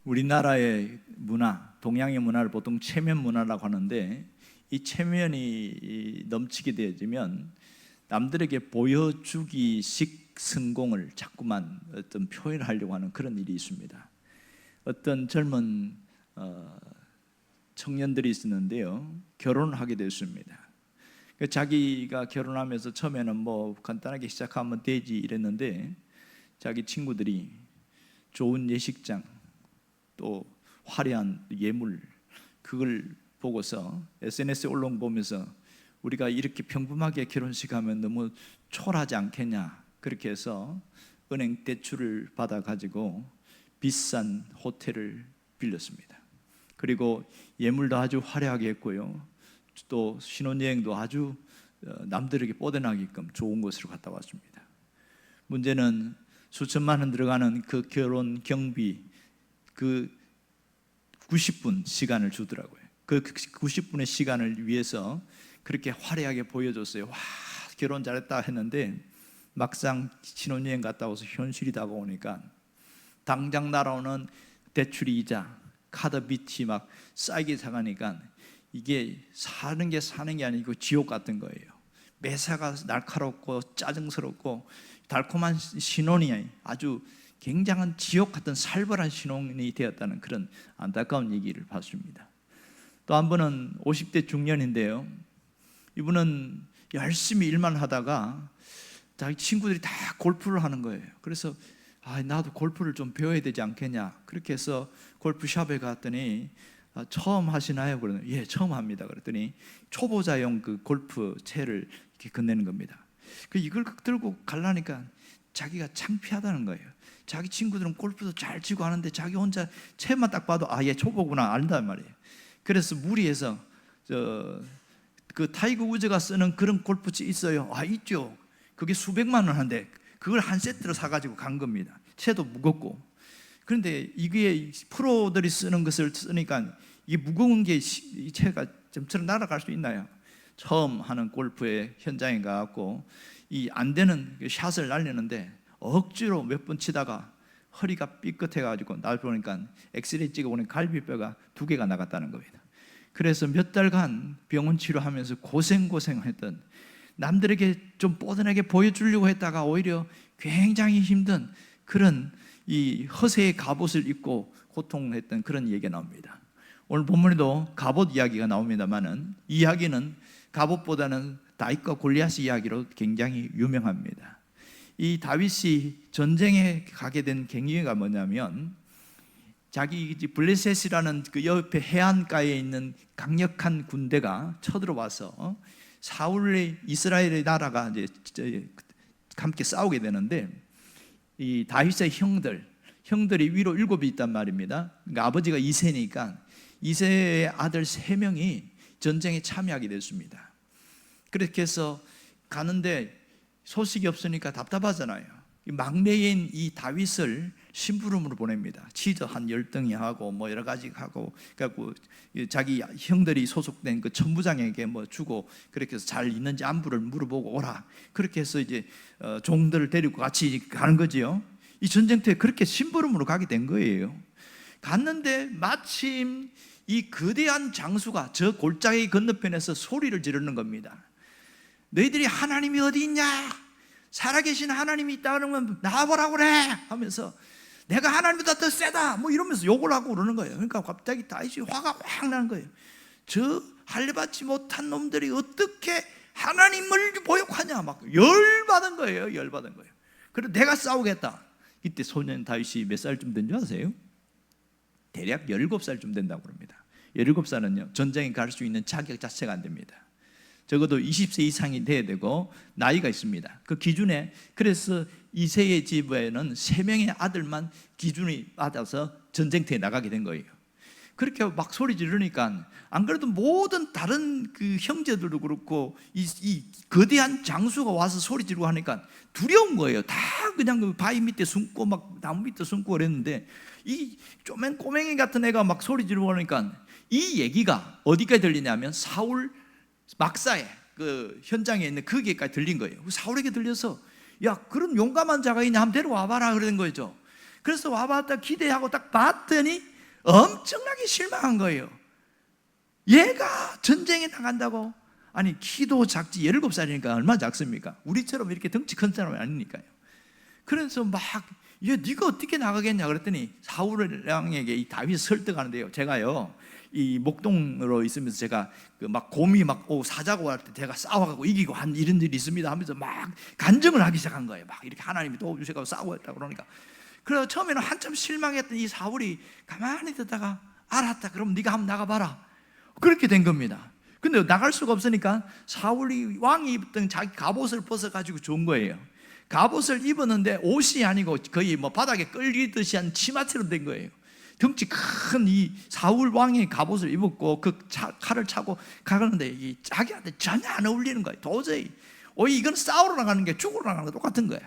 우리나라의 문화, 동양의 문화를 보통 체면 문화라고 하는데, 이 체면이 넘치게 되어지면 남들에게 보여주기식 성공을 자꾸만 어떤 표현을 하려고 하는 그런 일이 있습니다. 어떤 젊은 청년들이 있었는데요, 결혼을 하게 됐습니다. 자기가 결혼하면서 처음에는 뭐 간단하게 시작하면 되지 이랬는데, 자기 친구들이 좋은 예식장, 또 화려한 예물, 그걸 보고서 SNS에 올라온 거 보면서 우리가 이렇게 평범하게 결혼식 하면 너무 초라하지 않겠냐, 그렇게 해서 은행 대출을 받아 가지고 비싼 호텔을 빌렸습니다. 그리고 예물도 아주 화려하게 했고요, 또 신혼여행도 아주 남들에게 뻗어나게끔 좋은 곳으로 갔다 왔습니다. 문제는 수천만 원 들어가는 그 결혼 경비, 그 90분 시간을 주더라고요. 그 90분의 시간을 위해서 그렇게 화려하게 보여줬어요. 와, 결혼 잘했다 했는데, 막상 신혼여행 갔다 와서 현실이 다가오니까 당장 날아오는 대출 이자, 카드빚이 막 쌓이게 사가니까 이게 사는 게 아니고 지옥 같은 거예요. 매사가 날카롭고 짜증스럽고 달콤한 신혼이 아주 굉장한 지옥 같은 살벌한 신혼이 되었다는 그런 안타까운 얘기를 봤습니다. 또 한 분은 50대 중년인데요, 이분은 열심히 일만 하다가 자기 친구들이 다 골프를 하는 거예요. 그래서 나도 골프를 좀 배워야 되지 않겠냐, 그렇게 해서 골프샵에 갔더니 처음 하시나요? 그러더니 예, 처음 합니다. 그랬더니 초보자용 그 골프채를 이렇게 건네는 겁니다. 이걸 들고 가려니까 자기가 창피하다는 거예요. 자기 친구들은 골프도 잘 치고 하는데 자기 혼자 채만 딱 봐도 얘 초보구나 안단 말이에요. 그래서 무리해서 그 타이거 우즈가 쓰는 그런 골프채 있어요. 있죠. 그게 수백만 원 한데 그걸 한 세트로 사가지고 간 겁니다. 채도 무겁고. 그런데 이게 프로들이 쓰는 것을 쓰니까 이게 무거운 게 이 채가 점처럼 날아갈 수 있나요? 처음 하는 골프의 현장에 가갖고 이 안 되는 샷을 날리는데 억지로 몇 번 치다가 허리가 삐끗해가지고 날 보니까 엑스레이 찍어보니 갈비뼈가 2개가 나갔다는 겁니다. 그래서 몇 달간 병원 치료하면서 고생했던, 남들에게 좀 뻗어나게 보여주려고 했다가 오히려 굉장히 힘든 그런 이 허세의 갑옷을 입고 고통했던 그런 얘기가 나옵니다. 오늘 본문에도 갑옷 이야기가 나옵니다만은, 이 이야기는 갑옷보다는 다윗과 골리앗 이야기로 굉장히 유명합니다. 이 다윗이 전쟁에 가게 된 계기가 뭐냐면, 자기 블레셋이라는 그 옆에 해안가에 있는 강력한 군대가 쳐들어와서 사울의 이스라엘의 나라가 이제 함께 싸우게 되는데, 이 다윗의 형들이 위로 7이 있단 말입니다. 그러니까 아버지가 이새니까 이새의 아들 3명이 전쟁에 참여하게 됐습니다. 그렇게 해서 가는데 소식이 없으니까 답답하잖아요. 막내인 이 다윗을 심부름으로 보냅니다. 치즈 한 10덩이 하고 뭐 여러 가지 하고, 그래갖고 자기 형들이 소속된 그 천부장에게 뭐 주고, 그렇게 해서 잘 있는지 안부를 물어보고 오라. 그렇게 해서 이제 종들을 데리고 같이 가는 거지요. 이 전쟁터에 그렇게 심부름으로 가게 된 거예요. 갔는데 마침 이 거대한 장수가 저 골짜기 건너편에서 소리를 지르는 겁니다. 너희들이 하나님이 어디 있냐? 살아계신 하나님이 있다 그러면 나와보라고 그래 하면서, 내가 하나님보다 더 세다 뭐 이러면서 욕을 하고 그러는 거예요. 그러니까 갑자기 다윗이 화가 확 나는 거예요. 저 할례받지 못한 놈들이 어떻게 하나님을 모욕하냐, 막 열받은 거예요. 열받은 거예요. 그래서 내가 싸우겠다. 이때 소년 다윗이 몇 살쯤 된 줄 아세요? 대략 17살쯤 된다고 합니다. 17살은요 전쟁에 갈 수 있는 자격 자체가 안 됩니다. 적어도 20세 이상이 돼야 되고 나이가 있습니다. 그 기준에, 그래서 이새의 집에는 3명의 아들만 기준이 받아서 전쟁터에 나가게 된 거예요. 그렇게 막 소리 지르니까 안 그래도 모든 다른 그 형제들도 그렇고 이 거대한 장수가 와서 소리 지르고 하니까 두려운 거예요. 다 그냥 그 바위 밑에 숨고 막 나무 밑에 숨고 그랬는데, 이 쪼맨 꼬맹이 같은 애가 막 소리 지르고 하니까 이 얘기가 어디까지 들리냐면 사울 막사에 그 현장에 있는 거기까지 들린 거예요. 사울에게 들려서 야, 그런 용감한 자가 있냐, 한번 데려와 봐라 그러는 거죠. 그래서 와봤다 기대하고 딱 봤더니 엄청나게 실망한 거예요. 얘가 전쟁에 나간다고? 아니 키도 작지 17살이니까 얼마나 작습니까? 우리처럼 이렇게 덩치 큰 사람이 아니니까요. 그래서 막 네가 어떻게 나가겠냐 그랬더니 사울 왕에게 이 다윗을 설득하는데요. 제가요 이 목동으로 있으면서 제가 막 곰이 막 사자고 할 때 제가 싸워가고 이기고 한 이런 일이 있습니다 하면서 막 간증을 하기 시작한 거예요. 막 이렇게 하나님이 도와주셔서 싸우고 했다 그러니까. 그래서 처음에는 한참 실망했던 이 사울이 가만히 듣다가 알았다 그럼 네가 한번 나가봐라 그렇게 된 겁니다. 근데 나갈 수가 없으니까 사울이 왕이 입던 자기 갑옷을 벗어가지고 준 거예요. 갑옷을 입었는데 옷이 아니고 거의 뭐 바닥에 끌리듯이 한 치마처럼 된 거예요. 덩치 큰 이 사울 왕의 갑옷을 입었고 그 칼을 차고 가는데 이 자기한테 전혀 안 어울리는 거예요. 도저히 이건 싸우러 나가는 게 죽으러 나가는 거 똑같은 거예요.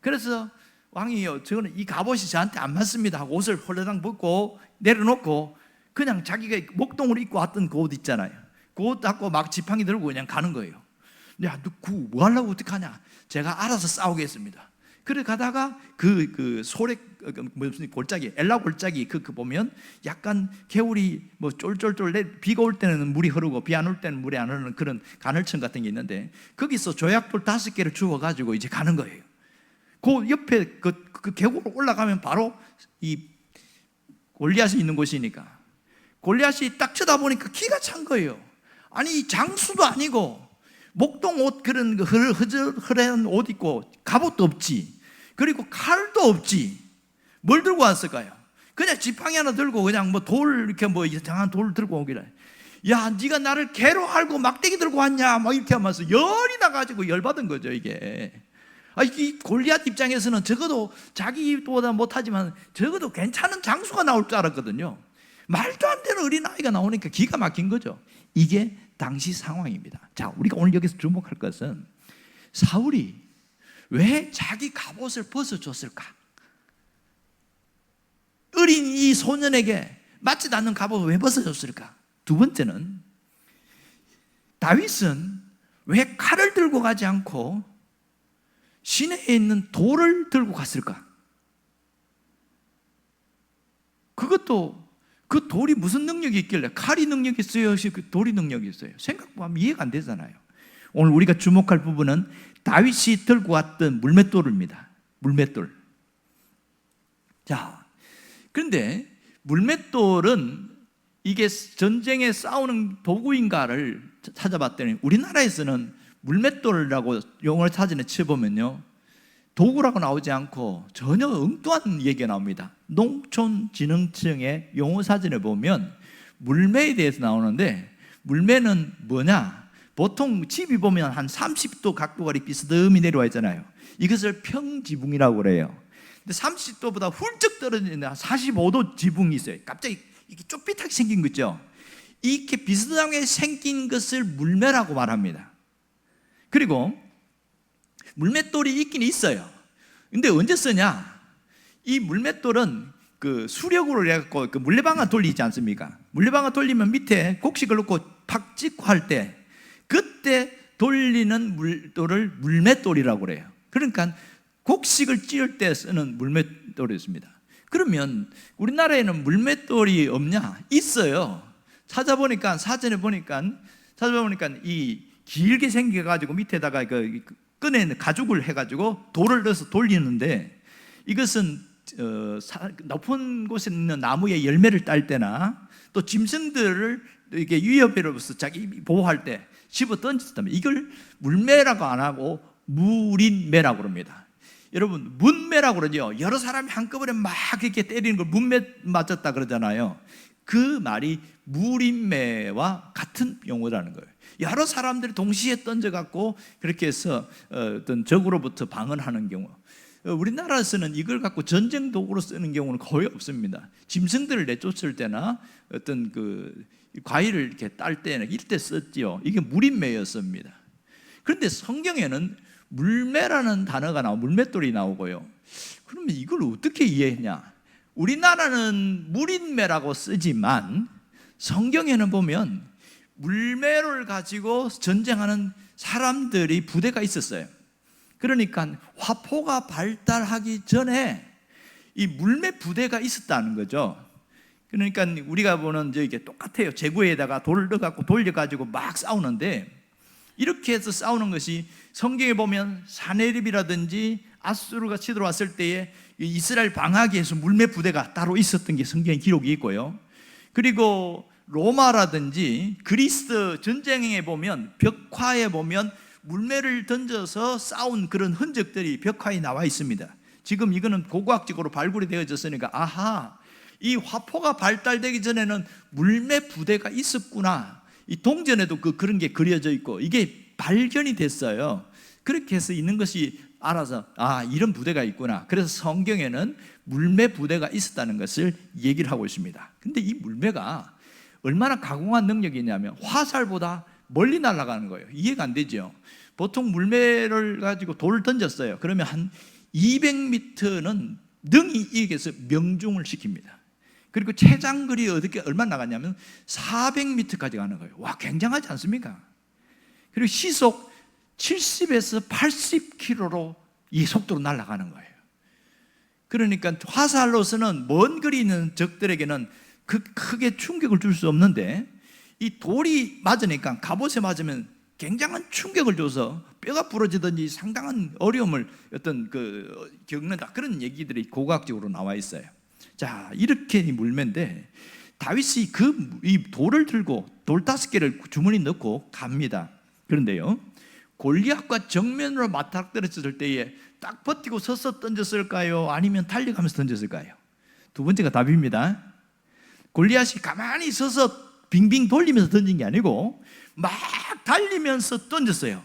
그래서 왕이요 저는 이 갑옷이 저한테 안 맞습니다 하고 옷을 홀레당 벗고 내려놓고 그냥 자기가 목동으로 입고 왔던 그 옷 있잖아요. 그 옷 갖고 막 지팡이 들고 그냥 가는 거예요. 야, 너 뭐 하려고 어떡하냐? 제가 알아서 싸우겠습니다. 그래 가다가 그 소래 무슨 골짜기 엘라 골짜기 그 보면 약간 개울이 뭐 쫄쫄쫄 비가 올 때는 물이 흐르고 비 안 올 때는 물이 안 흐르는 그런 가늘층 같은 게 있는데 거기서 조약돌 5개를 주워 가지고 이제 가는 거예요. 그 옆에 그 계곡으로 올라가면 바로 이 골리앗이 있는 곳이니까 골리앗이 딱 쳐다보니까 기가 찬 거예요. 아니 장수도 아니고 목동 옷 그런 흐르는 옷 입고 갑옷도 없지 그리고 칼도 없지 뭘 들고 왔을까요? 그냥 지팡이 하나 들고 그냥 뭐 돌 이렇게 뭐 이상한 돌 들고 오기라. 야 네가 나를 개로 알고 막대기 들고 왔냐 막 이렇게 하면서 열이 나가지고 열받은 거죠 이게. 이 골리앗 입장에서는 적어도 자기보다 못하지만 적어도 괜찮은 장수가 나올 줄 알았거든요. 말도 안 되는 어린아이가 나오니까 기가 막힌 거죠. 이게 당시 상황입니다. 자, 우리가 오늘 여기서 주목할 것은 사울이 왜 자기 갑옷을 벗어줬을까? 어린 이 소년에게 맞지도 않는 갑옷을 왜 벗어줬을까? 두 번째는 다윗은 왜 칼을 들고 가지 않고 시내에 있는 돌을 들고 갔을까? 그것도 그 돌이 무슨 능력이 있길래 칼이 능력이 있어요? 그 돌이 능력이 있어요? 생각하면 이해가 안 되잖아요. 오늘 우리가 주목할 부분은 다윗이 들고 왔던 물맷돌입니다. 물맷돌. 자, 그런데 물맷돌은 이게 전쟁에 싸우는 도구인가를 찾아봤더니 우리나라에서는 물맷돌이라고 영어 사전에 쳐보면요 도구라고 나오지 않고 전혀 엉뚱한 얘기가 나옵니다. 농촌진흥청의 용어사전에 보면 물매에 대해서 나오는데 물매는 뭐냐? 보통 집이 보면 한 30도 각도가 비스듬히 내려와 있잖아요. 이것을 평지붕이라고 그래요. 근데 30도보다 훌쩍 떨어지는 45도 지붕이 있어요. 갑자기 이렇게 좁빗하게 생긴 거죠. 이렇게 비스듬하게 생긴 것을 물매라고 말합니다. 그리고 물맷돌이 있긴 있어요. 근데 언제 쓰냐? 이 물맷돌은 그 수력으로 해갖고 그 물레방아 돌리지 않습니까? 물레방아 돌리면 밑에 곡식을 넣고 팍 찍고 할 때 그때 돌리는 물돌을 물맷돌이라고 그래요. 그러니까 곡식을 찧을 때 쓰는 물맷돌이었습니다. 그러면 우리나라에는 물맷돌이 없냐? 있어요. 찾아보니까 사전에 보니까 이 길게 생겨가지고 밑에다가 그 끈에 가죽을 해가지고 돌을 넣어서 돌리는데 이것은 높은 곳에 있는 나무의 열매를 딸 때나 또 짐승들을 이게 위협으로서 자기 보호할 때 집어 던졌다면 이걸 물매라고 안 하고 무린매라고 그럽니다. 여러분 문매라고 그러죠. 여러 사람이 한꺼번에 막 이렇게 때리는 걸 문매 맞았다 그러잖아요. 그 말이 무린매와 같은 용어라는 거예요. 여러 사람들이 동시에 던져갖고 그렇게 해서 어떤 적으로부터 방어하는 경우, 우리나라에서는 이걸 갖고 전쟁 도구로 쓰는 경우는 거의 없습니다. 짐승들을 내쫓을 때나 어떤 그 과일을 이렇게 딸 때는 이때 썼지요. 이게 무린매였습니다. 그런데 성경에는 물매라는 단어가 나오고 물맷돌이 나오고요. 그러면 이걸 어떻게 이해했냐? 우리나라는 무린매라고 쓰지만 성경에는 보면 물매를 가지고 전쟁하는 사람들이 부대가 있었어요. 그러니까 화포가 발달하기 전에 이 물매 부대가 있었다는 거죠. 그러니까 우리가 보는 이게 똑같아요. 제구에다가 돌을 넣어갖고 돌려가지고 막 싸우는데, 이렇게 해서 싸우는 것이 성경에 보면 사네립이라든지 아수르가 치들어왔을 때에 이스라엘 방하기 위해서 물매 부대가 따로 있었던 게 성경에 기록이 있고요. 그리고 로마라든지 그리스 전쟁에 보면 벽화에 보면 물매를 던져서 싸운 그런 흔적들이 벽화에 나와 있습니다. 지금 이거는 고고학적으로 발굴이 되어졌으니까 아하, 이 화포가 발달되기 전에는 물매 부대가 있었구나. 이 동전에도 그런 게 그려져 있고 이게 발견이 됐어요. 그렇게 해서 있는 것이 알아서 이런 부대가 있구나. 그래서 성경에는 물매 부대가 있었다는 것을 얘기를 하고 있습니다. 근데 이 물매가 얼마나 가공한 능력이 있냐면 화살보다 멀리 날아가는 거예요. 이해가 안 되죠. 보통 물매를 가지고 돌을 던졌어요. 그러면 한 200m는 능히 이겨서 명중을 시킵니다. 그리고 최장거리 얼마나 나갔냐면 400m까지 가는 거예요. 와, 굉장하지 않습니까? 그리고 시속 70에서 80km로 이 속도로 날아가는 거예요. 그러니까 화살로서는 먼 거리 있는 적들에게는 크게 충격을 줄 수 없는데, 이 돌이 맞으니까, 갑옷에 맞으면 굉장한 충격을 줘서 뼈가 부러지든지 상당한 어려움을 겪는다, 그런 얘기들이 고고학적으로 나와 있어요. 자, 이렇게 물매인데 다윗이 이 돌을 들고 돌 5개를 주머니 넣고 갑니다. 그런데요, 골리앗과 정면으로 맞닥뜨렸을 때에 딱 버티고 서서 던졌을까요? 아니면 달려가면서 던졌을까요? 두 번째가 답입니다. 골리앗이 가만히 서서 빙빙 돌리면서 던진 게 아니고 막 달리면서 던졌어요.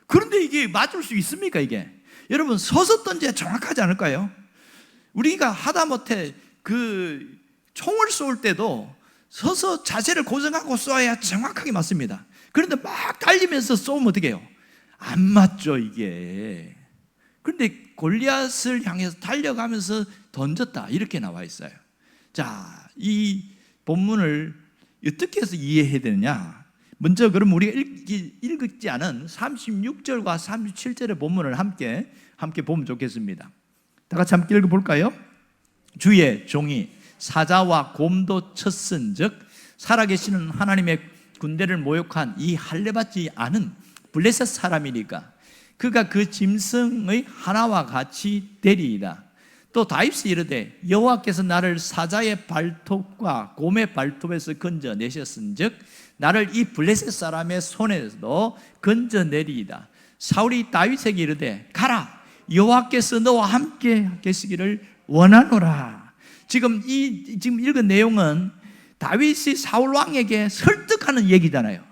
그런데 이게 맞을 수 있습니까? 이게 여러분, 서서 던져야 정확하지 않을까요? 우리가 하다못해 총을 쏠 때도 서서 자세를 고정하고 쏘아야 정확하게 맞습니다. 그런데 막 달리면서 쏘면 어떻게 해요? 안 맞죠, 이게. 그런데 골리앗을 향해서 달려가면서 던졌다, 이렇게 나와 있어요. 자, 이 본문을 어떻게 해서 이해해야 되느냐? 먼저 그럼 우리가 읽지 않은 36절과 37절의 본문을 함께 보면 좋겠습니다. 다 같이 함께 읽어볼까요? 주의 종이 사자와 곰도 쳤은즉 살아계시는 하나님의 군대를 모욕한 이 할례받지 않은 블레셋 사람이니까 그가 그 짐승의 하나와 같이 되리이다. 또 다윗이 이르되 여호와께서 나를 사자의 발톱과 곰의 발톱에서 건져내셨은즉 나를 이 블레셋 사람의 손에서도 건져내리이다. 사울이 다윗에게 이르되 가라, 여호와께서 너와 함께 계시기를 원하노라. 지금 읽은 내용은 다윗이 사울 왕에게 설득하는 얘기잖아요.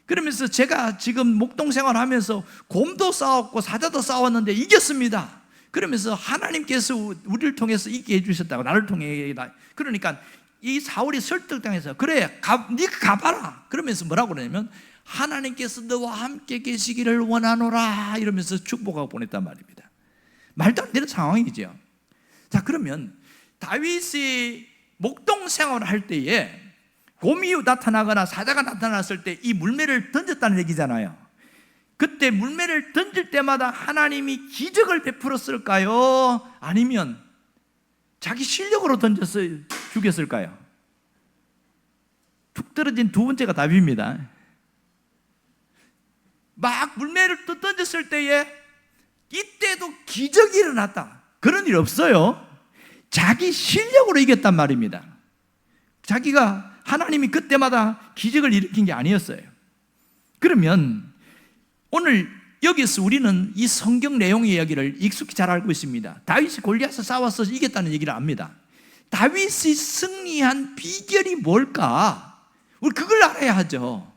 그러면서 제가 지금 목동 생활하면서 곰도 싸웠고 사자도 싸웠는데 이겼습니다. 그러면서 하나님께서 우리를 통해서 이기게 해주셨다고, 나를 통해. 그러니까 이 사울이 설득당해서 그래, 네가 가봐라. 그러면서 뭐라고 그러냐면 하나님께서 너와 함께 계시기를 원하노라 이러면서 축복하고 보냈단 말입니다. 말도 안 되는 상황이죠. 자, 그러면 다윗이 목동 생활을 할 때에 곰이 나타나거나 사자가 나타났을 때 이 물매를 던졌다는 얘기잖아요. 그때 물매를 던질 때마다 하나님이 기적을 베풀었을까요? 아니면 자기 실력으로 던져서 죽였을까요? 툭 떨어진 두 번째가 답입니다. 막 물매를 던졌을 때에 이때도 기적이 일어났다, 그런 일 없어요. 자기 실력으로 이겼단 말입니다. 자기가, 하나님이 그때마다 기적을 일으킨 게 아니었어요. 그러면 오늘 여기서 우리는 이 성경 내용의 이야기를 익숙히 잘 알고 있습니다. 다윗이 골리앗을 싸워서 이겼다는 얘기를 압니다. 다윗이 승리한 비결이 뭘까? 우리 그걸 알아야 하죠.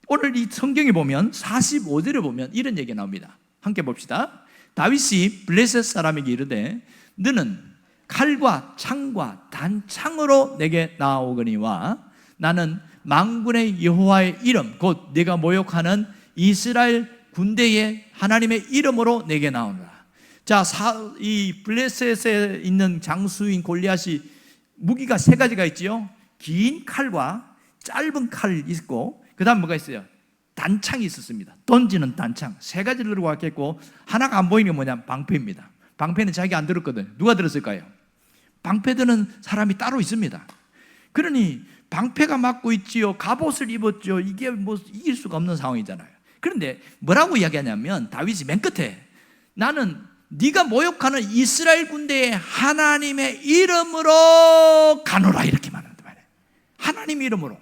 오늘 이 성경에 보면 45절에 보면 이런 얘기가 나옵니다. 함께 봅시다. 다윗이 블레셋 사람에게 이르되 너는 칼과 창과 단창으로 내게 나아오거니와 나는 만군의 여호와의 이름 곧 네가 모욕하는 이스라엘 군대의 하나님의 이름으로 내게 나오노라. 자, 이 블레셋에 있는 장수인 골리앗이 무기가 3가지가 있지요. 긴 칼과 짧은 칼이 있고, 그 다음 뭐가 있어요? 단창이 있었습니다. 던지는 단창 3가지를 들고 왔겠고, 하나가 안 보이는 게 뭐냐면 방패입니다. 방패는 자기가 안 들었거든요. 누가 들었을까요? 방패 드는 사람이 따로 있습니다. 그러니 방패가 맞고 있지요, 갑옷을 입었죠. 이게 뭐 이길 수가 없는 상황이잖아요. 그런데 뭐라고 이야기하냐면 다윗이 맨 끝에 나는 네가 모욕하는 이스라엘 군대에 하나님의 이름으로 가노라 이렇게 말한단 말이에요. 하나님의 이름으로,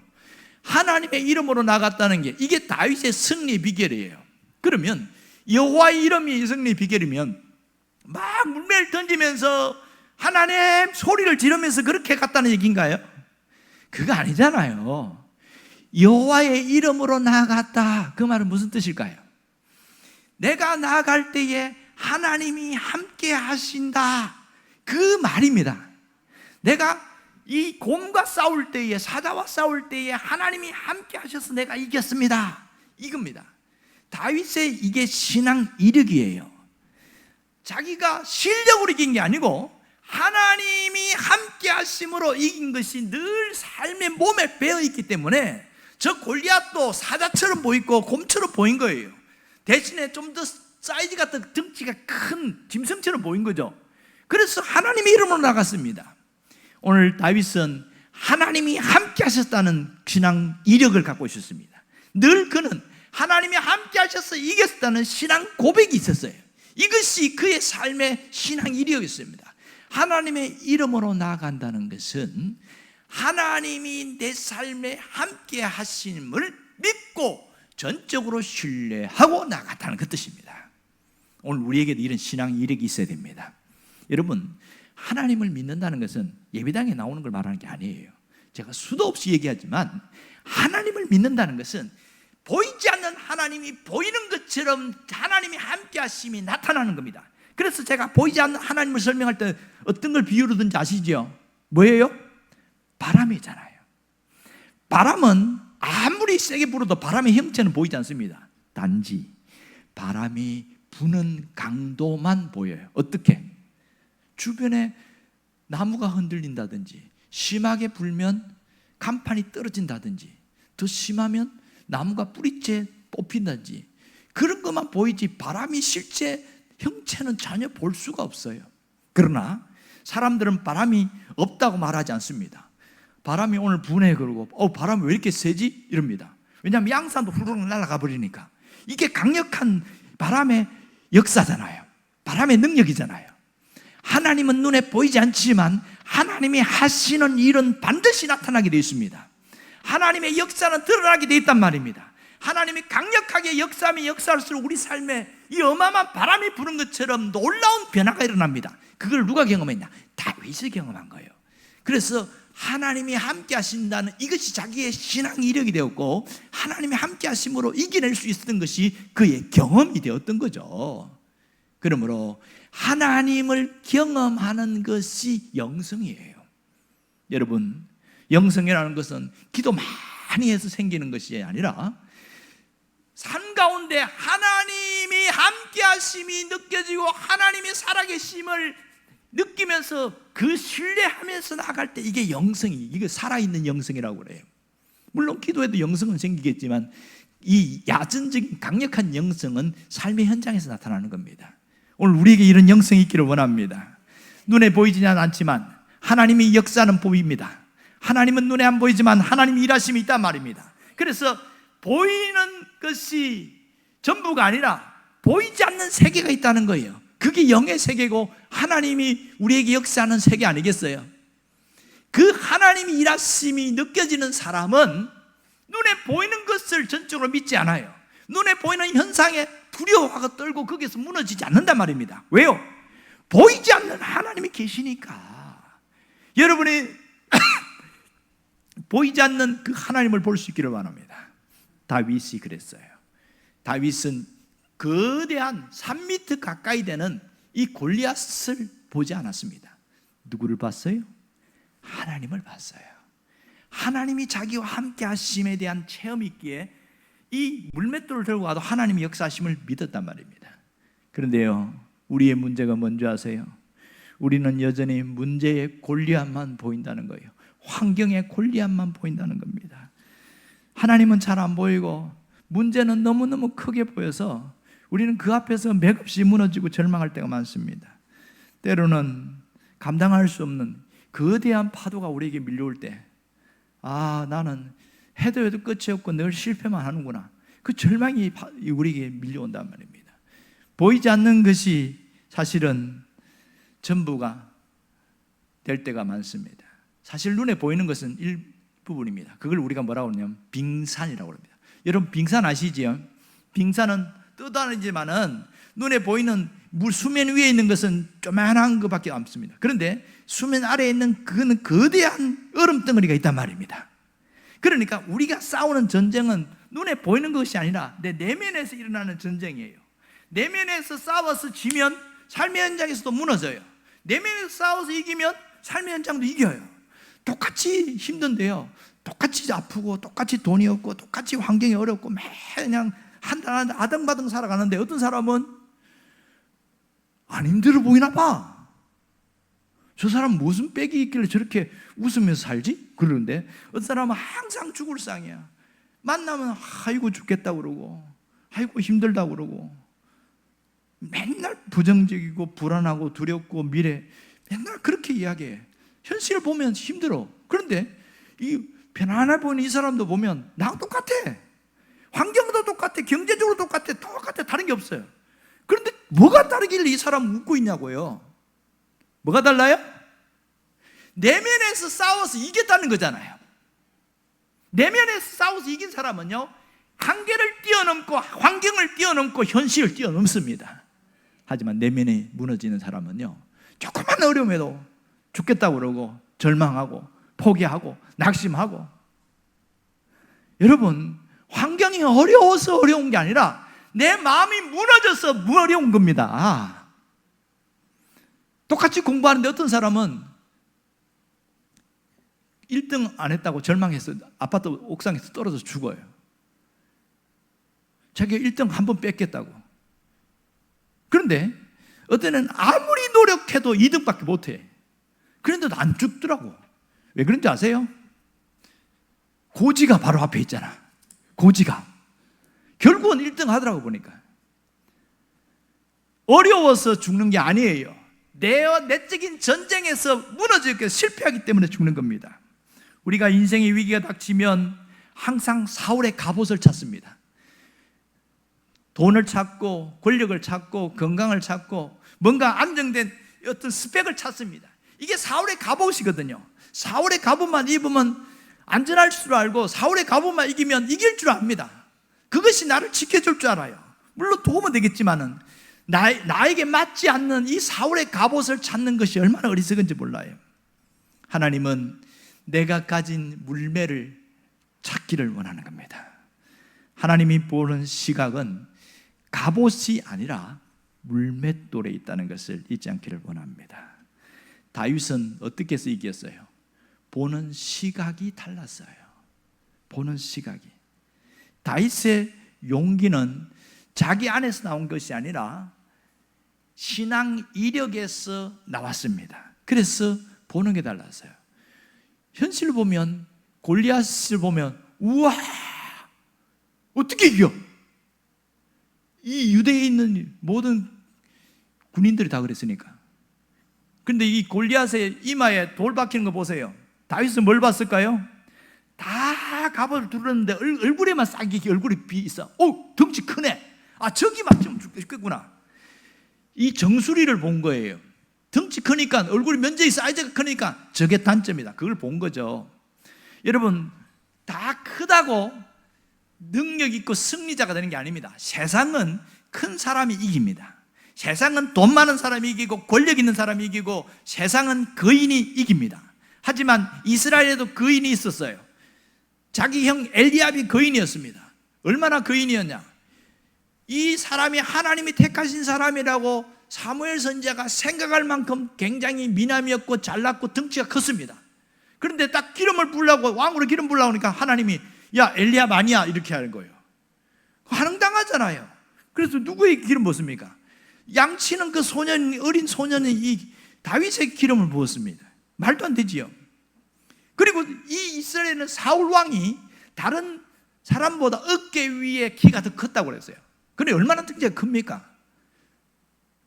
하나님의 이름으로 나갔다는 게 이게 다윗의 승리 비결이에요. 그러면 여호와의 이름이 승리 비결이면 막 물매를 던지면서 하나님 소리를 지르면서 그렇게 갔다는 얘기인가요? 그거 아니잖아요. 여호와의 이름으로 나아갔다, 그 말은 무슨 뜻일까요? 내가 나아갈 때에 하나님이 함께 하신다, 그 말입니다. 내가 이 곰과 싸울 때에, 사자와 싸울 때에 하나님이 함께 하셔서 내가 이겼습니다, 이겁니다. 다윗의 이게 신앙 이력이에요. 자기가 실력으로 이긴 게 아니고 하나님이 함께 하심으로 이긴 것이 늘 삶의 몸에 배어있기 때문에 저 골리앗도 사자처럼 보이고 곰처럼 보인 거예요. 대신에 좀 더 사이즈가 더 덩치가 큰 짐승처럼 보인 거죠. 그래서 하나님의 이름으로 나갔습니다. 오늘 다윗은 하나님이 함께 하셨다는 신앙 이력을 갖고 있었습니다. 늘 그는 하나님이 함께 하셔서 이겼다는 신앙 고백이 있었어요. 이것이 그의 삶의 신앙 이력이었습니다. 하나님의 이름으로 나아간다는 것은 하나님이 내 삶에 함께 하심을 믿고 전적으로 신뢰하고 나아갔다는 그 뜻입니다. 오늘 우리에게도 이런 신앙 이력이 있어야 됩니다. 여러분, 하나님을 믿는다는 것은 예배당에 나오는 걸 말하는 게 아니에요. 제가 수도 없이 얘기하지만 하나님을 믿는다는 것은 보이지 않는 하나님이 보이는 것처럼 하나님이 함께 하심이 나타나는 겁니다. 그래서 제가 보이지 않는 하나님을 설명할 때 어떤 걸 비유로 든지 아시죠? 뭐예요? 바람이잖아요. 바람은 아무리 세게 불어도 바람의 형체는 보이지 않습니다. 단지 바람이 부는 강도만 보여요. 어떻게? 주변에 나무가 흔들린다든지, 심하게 불면 간판이 떨어진다든지, 더 심하면 나무가 뿌리째 뽑힌다든지, 그런 것만 보이지 바람이 실제 형체는 전혀 볼 수가 없어요. 그러나 사람들은 바람이 없다고 말하지 않습니다. 바람이 오늘 부네 그러고 바람이 왜 이렇게 세지? 이럽니다. 왜냐하면 양산도 후루룩 날아가 버리니까. 이게 강력한 바람의 역사잖아요. 바람의 능력이잖아요. 하나님은 눈에 보이지 않지만 하나님이 하시는 일은 반드시 나타나게 되어 있습니다. 하나님의 역사는 드러나게 되어 있단 말입니다. 하나님이 강력하게 역사하면 역사할수록 우리 삶에 이 어마어마한 바람이 부는 것처럼 놀라운 변화가 일어납니다. 그걸 누가 경험했냐? 다윗이 경험한 거예요. 그래서 하나님이 함께 하신다는 이것이 자기의 신앙 이력이 되었고, 하나님이 함께 하심으로 이겨낼 수 있었던 것이 그의 경험이 되었던 거죠. 그러므로 하나님을 경험하는 것이 영성이에요. 여러분, 영성이라는 것은 기도 많이 해서 생기는 것이 아니라 삶 가운데 하나님이 함께 하심이 느껴지고 하나님이 살아계심을 느끼면서 그 신뢰하면서 나갈 때 이게 영성이, 이게 살아있는 영성이라고 그래요. 물론 기도해도 영성은 생기겠지만 이 야전적인 강력한 영성은 삶의 현장에서 나타나는 겁니다. 오늘 우리에게 이런 영성이 있기를 원합니다. 눈에 보이지는 않지만 하나님의 역사는 보입니다. 하나님은 눈에 안 보이지만 하나님의 일하심이 있단 말입니다. 그래서 보이는 것이 전부가 아니라 보이지 않는 세계가 있다는 거예요. 그게 영의 세계고 하나님이 우리에게 역사하는 세계 아니겠어요? 그 하나님이 일하심이 느껴지는 사람은 눈에 보이는 것을 전적으로 믿지 않아요. 눈에 보이는 현상에 두려워하고 떨고 거기에서 무너지지 않는단 말입니다. 왜요? 보이지 않는 하나님이 계시니까. 여러분이 보이지 않는 그 하나님을 볼 수 있기를 바랍니다. 다윗이 그랬어요. 다윗은 거대한 3m 가까이 되는 이 골리앗을 보지 않았습니다. 누구를 봤어요? 하나님을 봤어요. 하나님이 자기와 함께 하심에 대한 체험이 있기에 이 물맷돌을 들고 가도 하나님의 역사하심을 믿었단 말입니다. 그런데요, 우리의 문제가 뭔지 아세요? 우리는 여전히 문제의 골리앗만 보인다는 거예요. 환경의 골리앗만 보인다는 겁니다. 하나님은 잘 안 보이고 문제는 너무너무 크게 보여서 우리는 그 앞에서 맥없이 무너지고 절망할 때가 많습니다. 때로는 감당할 수 없는 거대한 파도가 우리에게 밀려올 때, 나는 해도 해도 끝이 없고 늘 실패만 하는구나, 그 절망이 우리에게 밀려온단 말입니다. 보이지 않는 것이 사실은 전부가 될 때가 많습니다. 사실 눈에 보이는 것은 일부분입니다. 그걸 우리가 뭐라고 하냐면 빙산이라고 합니다. 여러분, 빙산 아시지요? 빙산은 뜨다니지만은 눈에 보이는 물 수면 위에 있는 것은 조만한 것밖에 없습니다. 그런데 수면 아래에 있는 그는 거대한 얼음 덩어리가 있단 말입니다. 그러니까 우리가 싸우는 전쟁은 눈에 보이는 것이 아니라 내 내면에서 일어나는 전쟁이에요. 내면에서 싸워서 지면 삶의 현장에서도 무너져요. 내면에서 싸워서 이기면 삶의 현장도 이겨요. 똑같이 힘든데요, 똑같이 아프고 똑같이 돈이 없고 똑같이 환경이 어렵고 매일 그냥 한 달 한 달 아등바등 살아가는데, 어떤 사람은 안 힘들어 보이나 봐. 저 사람 무슨 빽이 있길래 저렇게 웃으면서 살지? 그러는데 어떤 사람은 항상 죽을 상이야. 만나면 아이고 죽겠다고 그러고, 아이고 힘들다고 그러고, 맨날 부정적이고 불안하고 두렵고 미래 맨날 그렇게 이야기해. 현실을 보면 힘들어. 그런데 이 편안해 보이는 이 사람도 보면 나하고 똑같아. 환경도 똑같아. 경제적으로 똑같아. 다른 게 없어요. 그런데 뭐가 다르길래 이 사람 웃고 있냐고요. 뭐가 달라요? 내면에서 싸워서 이겼다는 거잖아요. 내면에서 싸워서 이긴 사람은요, 한계를 뛰어넘고 환경을 뛰어넘고 현실을 뛰어넘습니다. 하지만 내면에 무너지는 사람은요, 조그만 어려움에도 죽겠다고 그러고 절망하고 포기하고 낙심하고. 여러분, 환경이 어려워서 어려운 게 아니라 내 마음이 무너져서 어려운 겁니다. 똑같이 공부하는데 어떤 사람은 1등 안 했다고 절망해서 아파트 옥상에서 떨어져 죽어요. 자기가 1등 한 번 뺏겠다고. 그런데 어떤 애는 아무리 노력해도 2등밖에 못해. 그런데도 안 죽더라고. 왜 그런지 아세요? 고지가 바로 앞에 있잖아. 고지가 결국은 1등 하더라고. 보니까 어려워서 죽는 게 아니에요. 내적인 전쟁에서 무너지게 실패하기 때문에 죽는 겁니다. 우리가 인생의 위기가 닥치면 항상 사울의 갑옷을 찾습니다. 돈을 찾고 권력을 찾고 건강을 찾고 뭔가 안정된 어떤 스펙을 찾습니다. 이게 사울의 갑옷이거든요. 사울의 갑옷만 입으면 안전할 줄 알고 사울의 갑옷만 이기면 이길 줄 압니다. 그것이 나를 지켜줄 줄 알아요. 물론 도움은 되겠지만은 나에게 맞지 않는 이 사울의 갑옷을 찾는 것이 얼마나 어리석은지 몰라요. 하나님은 내가 가진 물매를 찾기를 원하는 겁니다. 하나님이 보는 시각은 갑옷이 아니라 물맷돌에 있다는 것을 잊지 않기를 원합니다. 다윗은 어떻게 해서 이겼어요? 보는 시각이 달랐어요. 보는 시각이. 다윗의 용기는 자기 안에서 나온 것이 아니라 신앙 이력에서 나왔습니다. 그래서 보는 게 달랐어요. 현실을 보면, 골리앗을 보면 우와, 어떻게 이겨? 이 유대에 있는 모든 군인들이 다 그랬으니까. 그런데 이 골리앗의 이마에 돌 박히는 거 보세요. 다윗은 뭘 봤을까요? 다 갑옷을 두르는데 얼굴에만 싹이 얼굴이 비 있어. 덩치 크네. 저기 맞추면 죽겠구나. 이 정수리를 본 거예요. 덩치 크니까, 얼굴이 면적이 사이즈가 크니까 저게 단점이다. 그걸 본 거죠. 여러분, 다 크다고 능력 있고 승리자가 되는 게 아닙니다. 세상은 큰 사람이 이깁니다. 세상은 돈 많은 사람이 이기고 권력 있는 사람이 이기고 세상은 거인이 이깁니다. 하지만 이스라엘에도 거인이 있었어요. 자기 형 엘리압이 거인이었습니다. 얼마나 거인이었냐? 이 사람이 하나님이 택하신 사람이라고 사무엘 선지자가 생각할 만큼 굉장히 미남이었고 잘났고 덩치가 컸습니다. 그런데 딱 기름을 부으려고, 왕으로 기름 부으려고 하니까 하나님이 야, 엘리압 아니야, 이렇게 하는 거예요. 환영당하잖아요. 그래서 누구의 기름 부었습니까? 양치는 그 어린 소년이 이 다윗의 기름을 부었습니다. 말도 안 되지요. 그리고 이 이스라엘은 사울 왕이 다른 사람보다 어깨 위에 키가 더 컸다고 그랬어요. 그런데 얼마나 덩치가 큽니까?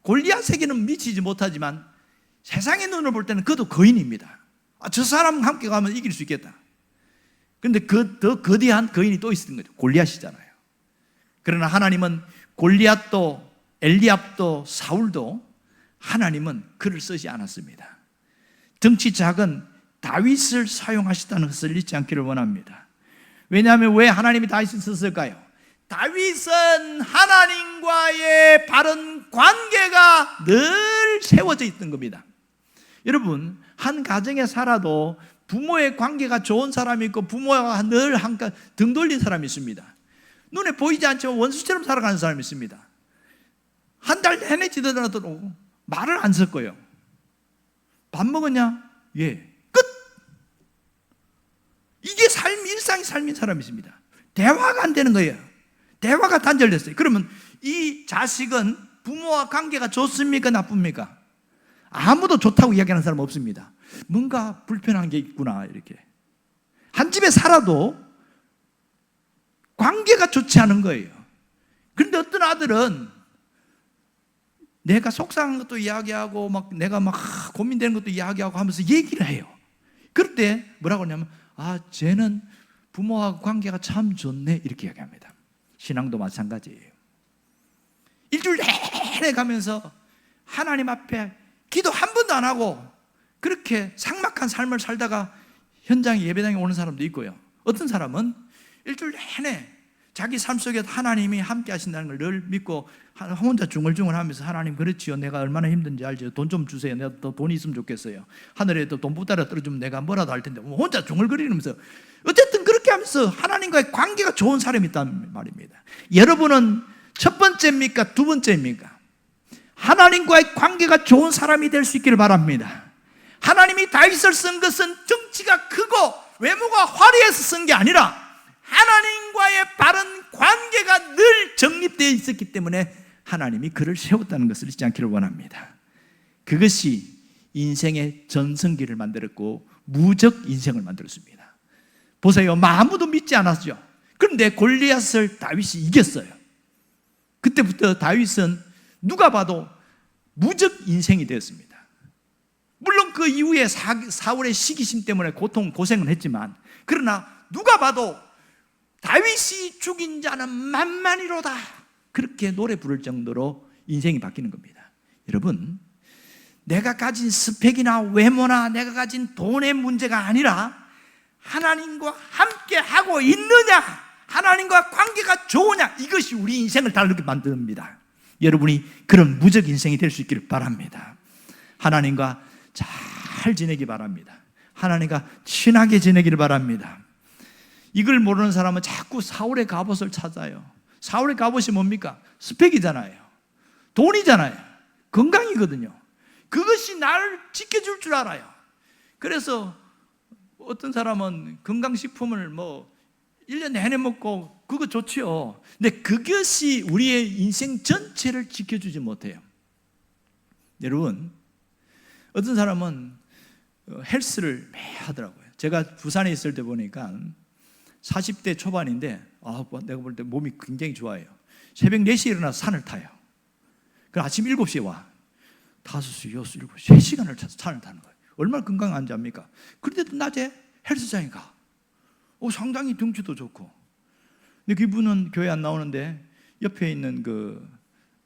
골리앗에게는 미치지 못하지만 세상의 눈을 볼 때는 그도 거인입니다. 저 사람과 함께 가면 이길 수 있겠다. 그런데 더 거대한 거인이 또 있었던 거죠. 골리앗이잖아요. 그러나 하나님은 골리앗도 엘리압도 사울도 하나님은 그를 쓰지 않았습니다. 덩치 작은 다윗을 사용하셨다는 것을 잊지 않기를 원합니다. 왜냐하면 왜 하나님이 다윗을 썼을까요? 다윗은 하나님과의 바른 관계가 늘 세워져 있던 겁니다. 여러분, 한 가정에 살아도 부모의 관계가 좋은 사람이 있고 부모와 늘 등 돌린 사람이 있습니다. 눈에 보이지 않지만 원수처럼 살아가는 사람이 있습니다. 한 달 내내 지나더라도 말을 안 섞어요. 밥 먹었냐? 예. 끝! 이게 일상의 삶인 사람이 있습니다. 대화가 안 되는 거예요. 대화가 단절됐어요. 그러면 이 자식은 부모와 관계가 좋습니까? 나쁩니까? 아무도 좋다고 이야기하는 사람 없습니다. 뭔가 불편한 게 있구나, 이렇게. 한 집에 살아도 관계가 좋지 않은 거예요. 그런데 어떤 아들은 내가 속상한 것도 이야기하고 내가 고민되는 것도 이야기하고 하면서 얘기를 해요. 그럴 때 뭐라고 하냐면 쟤는 부모와 관계가 참 좋네, 이렇게 이야기합니다. 신앙도 마찬가지예요. 일주일 내내 가면서 하나님 앞에 기도 한 번도 안 하고 그렇게 삭막한 삶을 살다가 현장에 예배당에 오는 사람도 있고요. 어떤 사람은 일주일 내내 자기 삶 속에 하나님이 함께 하신다는 걸 늘 믿고 혼자 중얼중얼 하면서 하나님 그렇지요, 내가 얼마나 힘든지 알죠, 돈 좀 주세요, 내가 더 돈이 있으면 좋겠어요, 하늘에 또 돈 부따라 떨어지면 내가 뭐라도 할 텐데, 혼자 중얼거리면서 어쨌든 그렇게 하면서 하나님과의 관계가 좋은 사람이 있단 말입니다. 여러분은 첫 번째입니까? 두 번째입니까? 하나님과의 관계가 좋은 사람이 될 수 있기를 바랍니다. 하나님이 다윗을 쓴 것은 덩치가 크고 외모가 화려해서 쓴 게 아니라 하나님과의 바른 관계가 늘 정립되어 있었기 때문에 하나님이 그를 세웠다는 것을 잊지 않기를 원합니다. 그것이 인생의 전성기를 만들었고 무적 인생을 만들었습니다. 보세요, 아무도 믿지 않았죠. 그런데 골리앗을 다윗이 이겼어요. 그때부터 다윗은 누가 봐도 무적 인생이 되었습니다. 물론 그 이후에 사울의 시기심 때문에 고생은 했지만, 그러나 누가 봐도 다윗이 죽인 자는 만만이로다, 그렇게 노래 부를 정도로 인생이 바뀌는 겁니다. 여러분, 내가 가진 스펙이나 외모나 내가 가진 돈의 문제가 아니라 하나님과 함께 하고 있느냐, 하나님과 관계가 좋으냐, 이것이 우리 인생을 다르게 만듭니다. 여러분이 그런 무적 인생이 될 수 있기를 바랍니다. 하나님과 잘 지내기 바랍니다. 하나님과 친하게 지내기를 바랍니다. 이걸 모르는 사람은 자꾸 사울의 갑옷을 찾아요. 사울의 갑옷이 뭡니까? 스펙이잖아요. 돈이잖아요. 건강이거든요. 그것이 나를 지켜줄 줄 알아요. 그래서 어떤 사람은 건강식품을 1년 내내 먹고 그거 좋지요. 근데 그것이 우리의 인생 전체를 지켜주지 못해요. 여러분, 어떤 사람은 헬스를 매일 하더라고요. 제가 부산에 있을 때 보니까 40대 초반인데 내가 볼 때 몸이 굉장히 좋아요. 새벽 4시에 일어나서 산을 타요. 그럼 아침 7시에 와. 5시, 6시, 7시 3시간을 산을 타는 거예요. 얼마나 건강한지 압니까? 그런데도 낮에 헬스장에 가. 상당히 덩치도 좋고. 근데 그분은 교회 안 나오는데 옆에 있는 그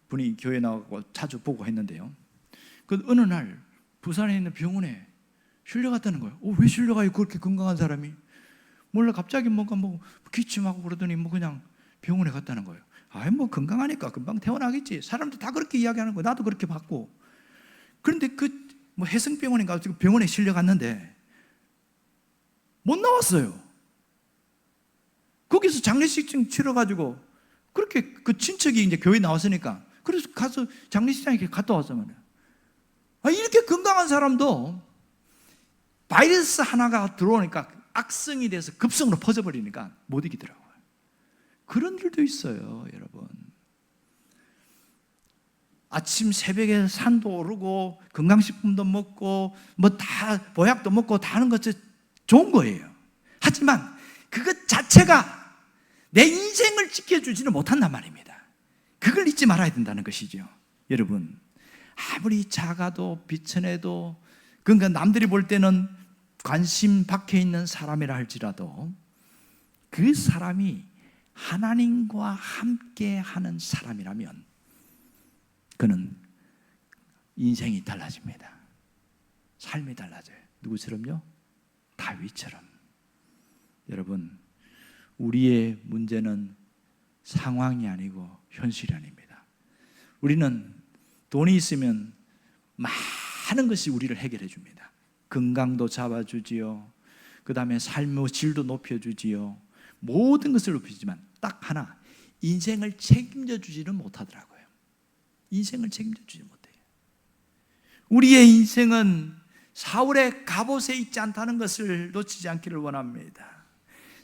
분이 교회 나가고 자주 보고 했는데요. 그 어느 날 부산에 있는 병원에 실려갔다는 거예요. 왜 실려가요? 그렇게 건강한 사람이? 몰라, 갑자기 뭔가 기침하고 그러더니 그냥 병원에 갔다는 거예요. 건강하니까 금방 태어나겠지. 사람들 다 그렇게 이야기하는 거예요. 나도 그렇게 받고. 그런데 해성병원인가 병원에 실려갔는데 못 나왔어요. 거기서 장례식장 치러가지고 그렇게 그 친척이 이제 교회 나왔으니까 그래서 가서 장례식장에 갔다 왔어요. 이렇게 건강한 사람도 바이러스 하나가 들어오니까 악성이 돼서 급성으로 퍼져버리니까 못 이기더라고요. 그런 일도 있어요, 여러분. 아침 새벽에 산도 오르고 건강식품도 먹고 다 보약도 먹고 다 하는 것이 좋은 거예요. 하지만 그것 자체가 내 인생을 지켜주지는 못한단 말입니다. 그걸 잊지 말아야 된다는 것이죠. 여러분, 아무리 작아도 비천해도, 그러니까 남들이 볼 때는 관심 박혀 있는 사람이라 할지라도 그 사람이 하나님과 함께 하는 사람이라면 그는 인생이 달라집니다. 삶이 달라져요. 누구처럼요? 다윗처럼. 여러분, 우리의 문제는 상황이 아니고 현실이 아닙니다. 우리는 돈이 있으면 많은 것이 우리를 해결해 줍니다. 건강도 잡아주지요. 그 다음에 삶의 질도 높여주지요. 모든 것을 높이지만 딱 하나, 인생을 책임져 주지는 못하더라고요. 인생을 책임져 주지 못해요. 우리의 인생은 사울의 갑옷에 있지 않다는 것을 놓치지 않기를 원합니다.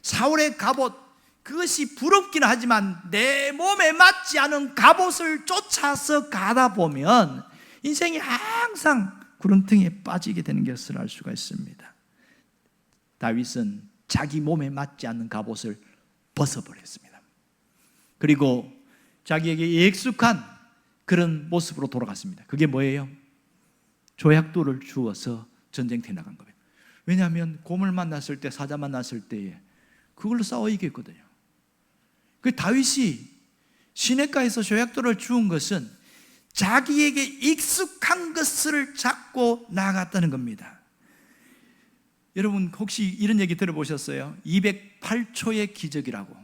사울의 갑옷, 그것이 부럽기는 하지만 내 몸에 맞지 않은 갑옷을 쫓아서 가다 보면 인생이 항상 구렁텅이에 빠지게 되는 것을 알 수가 있습니다. 다윗은 자기 몸에 맞지 않는 갑옷을 벗어버렸습니다. 그리고 자기에게 익숙한 그런 모습으로 돌아갔습니다. 그게 뭐예요? 조약돌을 주어서 전쟁터에 나간 거예요. 왜냐하면 곰을 만났을 때, 사자 만났을 때에 그걸로 싸워 이겼거든요. 그 다윗이 시냇가에서 조약돌을 주운 것은 자기에게 익숙한 것을 잡고 나아갔다는 겁니다. 여러분 혹시 이런 얘기 들어보셨어요? 208초의 기적이라고.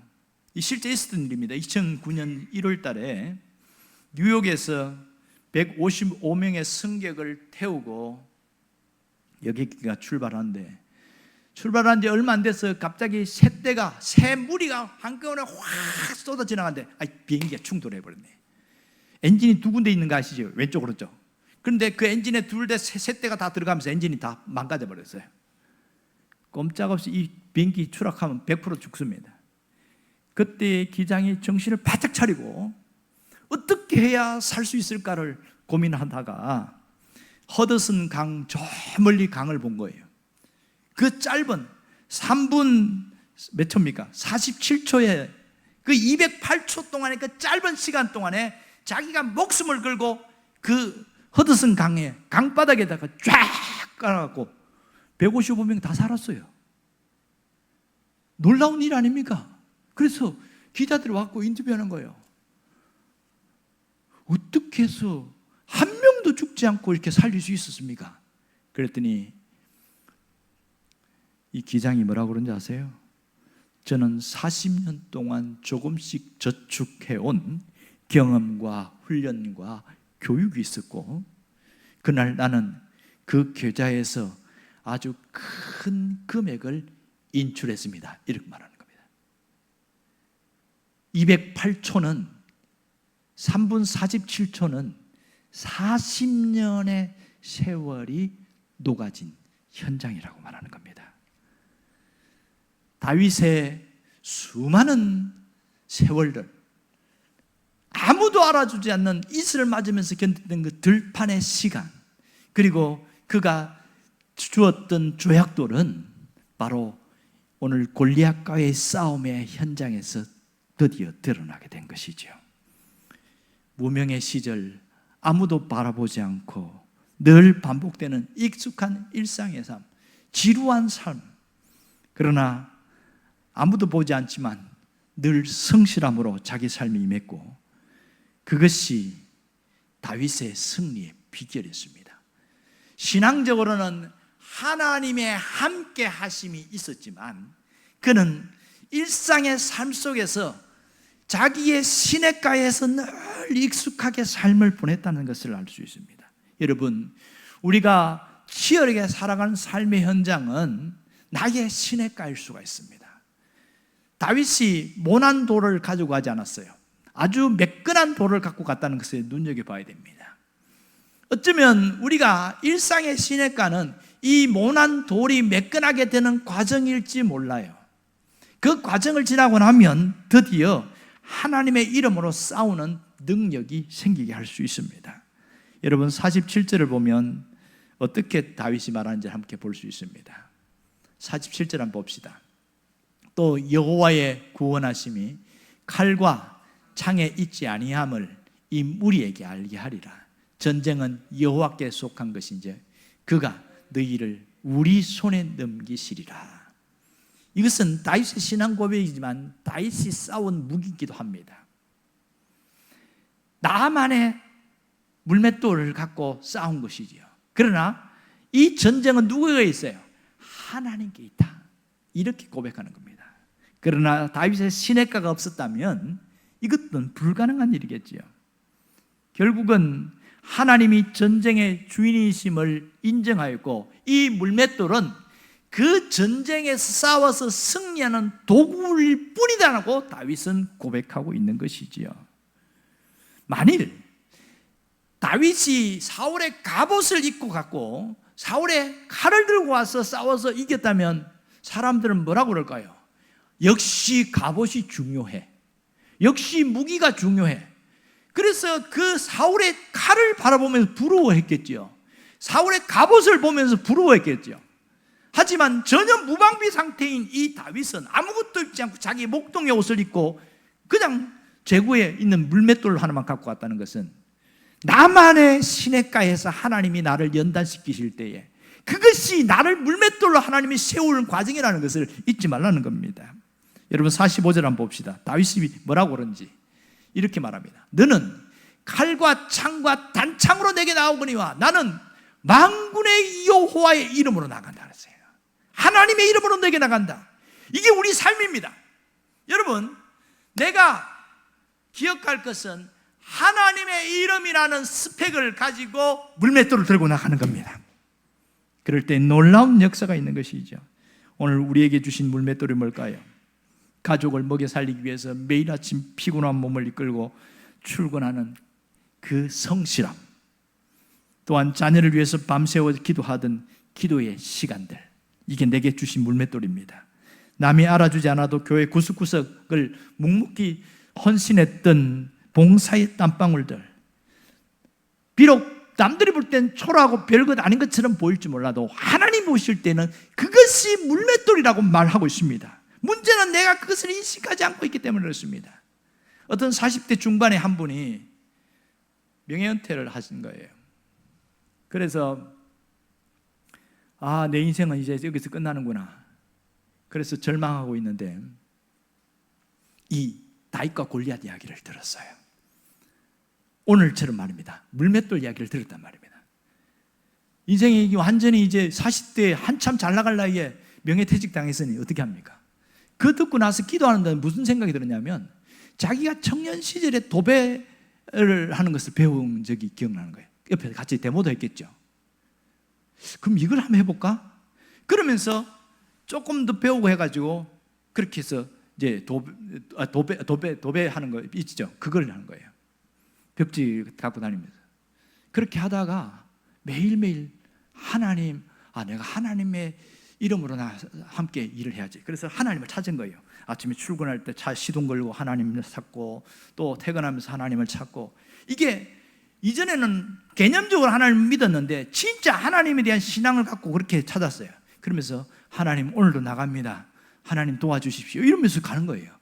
이 실제 있었던 일입니다. 2009년 1월 달에 뉴욕에서 155명의 승객을 태우고 여객기가 출발하는데, 출발한 지 얼마 안 돼서 갑자기 새 무리가 한꺼번에 확 쏟아 지나가는데 비행기가 충돌해버렸네. 엔진이 두 군데 있는 거 아시죠? 왼쪽 오른쪽. 그런데 그 엔진에 세 대가 다 들어가면서 엔진이 다 망가져버렸어요. 꼼짝없이 이 비행기 추락하면 100% 죽습니다. 그때 기장이 정신을 바짝 차리고 어떻게 해야 살 수 있을까를 고민하다가 허드슨 강, 저 멀리 강을 본 거예요. 그 짧은 3분 몇 초입니까? 47초에 그 208초 동안의 그 짧은 시간 동안에 자기가 목숨을 걸고 그 허드슨 강에 강바닥에다가 쫙 깔아갖고 155명 다 살았어요. 놀라운 일 아닙니까? 그래서 기자들이 왔고 인터뷰하는 거예요. 어떻게 해서 한 명도 죽지 않고 이렇게 살릴 수 있었습니까? 그랬더니 이 기장이 뭐라고 그런지 아세요? 저는 40년 동안 조금씩 저축해온 경험과 훈련과 교육이 있었고 그날 나는 그 계좌에서 아주 큰 금액을 인출했습니다. 이렇게 말하는 겁니다. 208초는 3분 47초는 40년의 세월이 녹아진 현장이라고 말하는 겁니다. 다윗의 수많은 세월들, 아무도 알아주지 않는 이슬을 맞으면서 견뎠던 그 들판의 시간, 그리고 그가 주었던 조약돌은 바로 오늘 골리앗과의 싸움의 현장에서 드디어 드러나게 된 것이죠. 무명의 시절 아무도 바라보지 않고 늘 반복되는 익숙한 일상의 삶, 지루한 삶, 그러나 아무도 보지 않지만 늘 성실함으로 자기 삶이 임했고 그것이 다윗의 승리의 비결이었습니다. 신앙적으로는 하나님의 함께 하심이 있었지만 그는 일상의 삶 속에서 자기의 시냇가에서 늘 익숙하게 삶을 보냈다는 것을 알 수 있습니다. 여러분, 우리가 치열하게 살아가는 삶의 현장은 나의 시냇가일 수가 있습니다. 다윗이 모난 돌을 가지고 가지 않았어요. 아주 매끈한 돌을 갖고 갔다는 것을 눈여겨봐야 됩니다. 어쩌면 우리가 일상의 시냇가는 이 모난 돌이 매끈하게 되는 과정일지 몰라요. 그 과정을 지나고 나면 드디어 하나님의 이름으로 싸우는 능력이 생기게 할 수 있습니다. 여러분 47절을 보면 어떻게 다윗이 말하는지 함께 볼 수 있습니다. 47절 한번 봅시다. 또 여호와의 구원하심이 칼과 창에 있지 아니함을 이 무리에게 알게 하리라. 전쟁은 여호와께 속한 것인지 그가 너희를 우리 손에 넘기시리라. 이것은 다윗의 신앙 고백이지만 다윗이 싸운 무기이기도 합니다. 나만의 물맷돌을 갖고 싸운 것이지요. 그러나 이 전쟁은 누구에게 있어요? 하나님께 있다. 이렇게 고백하는 겁니다. 그러나 다윗의 시냇가가 없었다면 이것은 불가능한 일이겠지요. 결국은 하나님이 전쟁의 주인이심을 인정하였고, 이 물맷돌은 그 전쟁에서 싸워서 승리하는 도구일 뿐이다라고 다윗은 고백하고 있는 것이지요. 만일 다윗이 사울의 갑옷을 입고 갔고 사울의 칼을 들고 와서 싸워서 이겼다면 사람들은 뭐라고 그럴까요? 역시 갑옷이 중요해. 역시 무기가 중요해. 그래서 그 사울의 칼을 바라보면서 부러워했겠죠. 사울의 갑옷을 보면서 부러워했겠죠. 하지만 전혀 무방비 상태인 이 다윗은 아무것도 입지 않고 자기 목동의 옷을 입고 그냥 제구에 있는 물맷돌 하나만 갖고 왔다는 것은 나만의 시냇가에서 하나님이 나를 연단시키실 때에 그것이 나를 물맷돌로 하나님이 세우는 과정이라는 것을 잊지 말라는 겁니다. 여러분 45절 한번 봅시다. 다윗이 뭐라고 그런지 이렇게 말합니다. 너는 칼과 창과 단창으로 내게 나오거니와 나는 만군의 여호와의 이름으로 나간다 그랬어요. 하나님의 이름으로 내게 나간다. 이게 우리 삶입니다. 여러분, 내가 기억할 것은 하나님의 이름이라는 스펙을 가지고 물맷돌을 들고 나가는 겁니다. 그럴 때 놀라운 역사가 있는 것이죠. 오늘 우리에게 주신 물맷돌이 뭘까요? 가족을 먹여 살리기 위해서 매일 아침 피곤한 몸을 이끌고 출근하는 그 성실함, 또한 자녀를 위해서 밤새워 기도하던 기도의 시간들, 이게 내게 주신 물맷돌입니다. 남이 알아주지 않아도 교회 구석구석을 묵묵히 헌신했던 봉사의 땀방울들, 비록 남들이 볼 땐 초라하고 별것 아닌 것처럼 보일지 몰라도 하나님 보실 때는 그것이 물맷돌이라고 말하고 있습니다. 문제는 내가 그것을 인식하지 않고 있기 때문에 그렇습니다. 어떤 40대 중반의 한 분이 명예은퇴를 하신 거예요. 그래서 내 인생은 이제 여기서 끝나는구나. 그래서 절망하고 있는데 이 다윗과 골리앗 이야기를 들었어요. 오늘처럼 말입니다. 물맷돌 이야기를 들었단 말입니다. 인생이 완전히 이제 40대에 한참 잘 나갈 나이에 명예퇴직 당했으니 어떻게 합니까? 그거 듣고 나서 기도하는데 무슨 생각이 들었냐면 자기가 청년 시절에 도배를 하는 것을 배운 적이 기억나는 거예요. 옆에 같이 데모도 했겠죠. 그럼 이걸 한번 해볼까? 그러면서 조금 더 배우고 해가지고 그렇게 해서 이제 도배하는 거 있죠. 그걸 하는 거예요. 벽지 갖고 다니면서 그렇게 하다가 매일매일 하나님, 내가 하나님의 이름으로 함께 일을 해야지. 그래서 하나님을 찾은 거예요. 아침에 출근할 때 차 시동 걸고 하나님을 찾고 또 퇴근하면서 하나님을 찾고, 이게 이전에는 개념적으로 하나님을 믿었는데 진짜 하나님에 대한 신앙을 갖고 그렇게 찾았어요. 그러면서 하나님 오늘도 나갑니다. 하나님 도와주십시오. 이러면서 가는 거예요.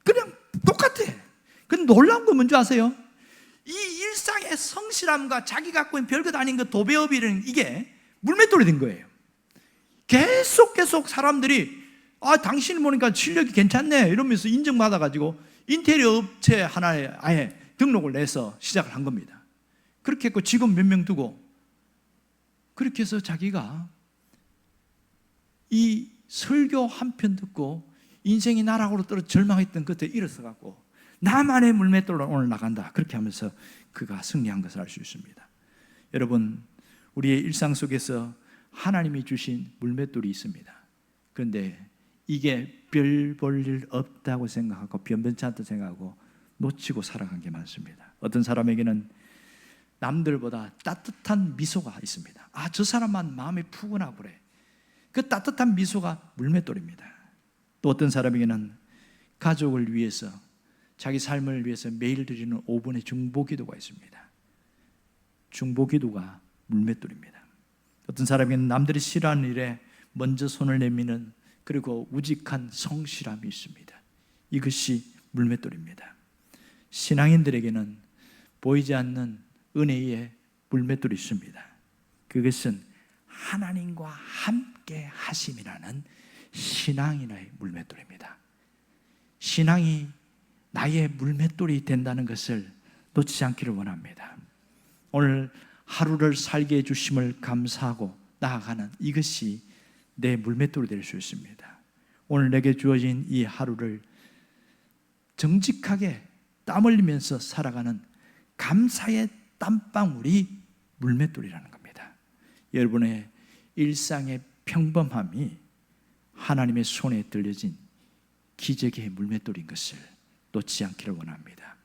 그냥 똑같아. 근데 놀라운 건 뭔지 아세요? 이 일상의 성실함과 자기 갖고 있는 별것 아닌 그 도배업이라는 이게 물맷돌이 된 거예요. 계속 사람들이 당신 보니까 실력이 괜찮네 이러면서 인정받아가지고 인테리어 업체 하나에 아예 등록을 내서 시작을 한 겁니다. 그렇게 했고 직원 몇 명 두고 그렇게 해서 자기가 이 설교 한 편 듣고 인생이 나락으로 떨어져 절망했던 그때 일어서갖고 나만의 물맷돌로 오늘 나간다, 그렇게 하면서 그가 승리한 것을 알 수 있습니다. 여러분, 우리의 일상 속에서 하나님이 주신 물맷돌이 있습니다. 그런데 이게 별 볼 일 없다고 생각하고 변변치 않다고 생각하고 놓치고 살아간 게 많습니다. 어떤 사람에게는 남들보다 따뜻한 미소가 있습니다. 저 사람만 마음이 푸근하고 그래. 그 따뜻한 미소가 물맷돌입니다. 또 어떤 사람에게는 가족을 위해서, 자기 삶을 위해서 매일 드리는 5분의 중보기도가 있습니다. 중보기도가 물맷돌입니다. 어떤 사람에게는 남들이 싫어하는 일에 먼저 손을 내미는, 그리고 우직한 성실함이 있습니다. 이것이 물맷돌입니다. 신앙인들에게는 보이지 않는 은혜의 물맷돌이 있습니다. 그것은 하나님과 함께 하심이라는 신앙이 나의 물맷돌입니다. 신앙이 나의 물맷돌이 된다는 것을 놓치지 않기를 원합니다. 오늘 하루를 살게 해주심을 감사하고 나아가는 이것이 내 물맷돌이 될 수 있습니다. 오늘 내게 주어진 이 하루를 정직하게 땀 흘리면서 살아가는 감사의 땀방울이 물맷돌이라는 겁니다. 여러분의 일상의 평범함이 하나님의 손에 들려진 기적의 물맷돌인 것을 놓치지 않기를 원합니다.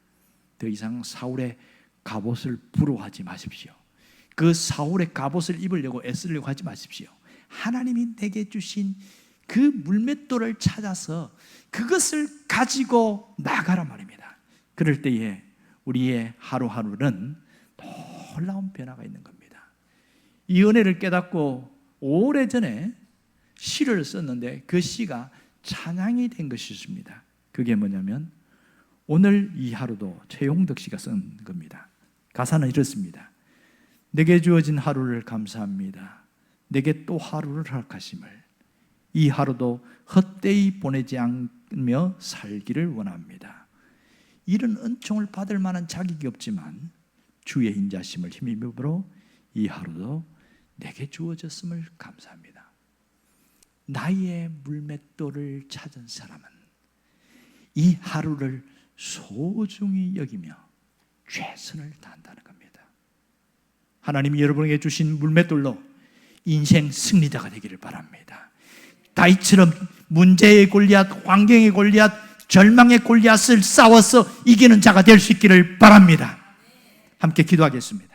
더 이상 사울의 갑옷을 부러워하지 마십시오. 그 사울의 갑옷을 입으려고 애쓰려고 하지 마십시오. 하나님이 내게 주신 그 물맷돌을 찾아서 그것을 가지고 나가란 말입니다. 그럴 때에 우리의 하루하루는 놀라운 변화가 있는 겁니다. 이 은혜를 깨닫고 오래전에 시를 썼는데 그 시가 찬양이 된 것이 있습니다. 그게 뭐냐면 오늘 이 하루도 최용덕 씨가 쓴 겁니다. 가사는 이렇습니다. 내게 주어진 하루를 감사합니다. 내게 또 하루를 허락하심을. 이 하루도 헛되이 보내지 않으며 살기를 원합니다. 이런 은총을 받을 만한 자격이 없지만 주의 인자심을 힘입으로 이 하루도 내게 주어졌음을 감사합니다. 나의 물맷돌을 찾은 사람은 이 하루를 소중히 여기며 최선을 다한다는 겁니다. 하나님이 여러분에게 주신 물맷돌로 인생 승리자가 되기를 바랍니다. 다윗처럼 문제의 골리앗, 환경의 골리앗, 절망의 골리앗을 싸워서 이기는 자가 될 수 있기를 바랍니다. 함께 기도하겠습니다.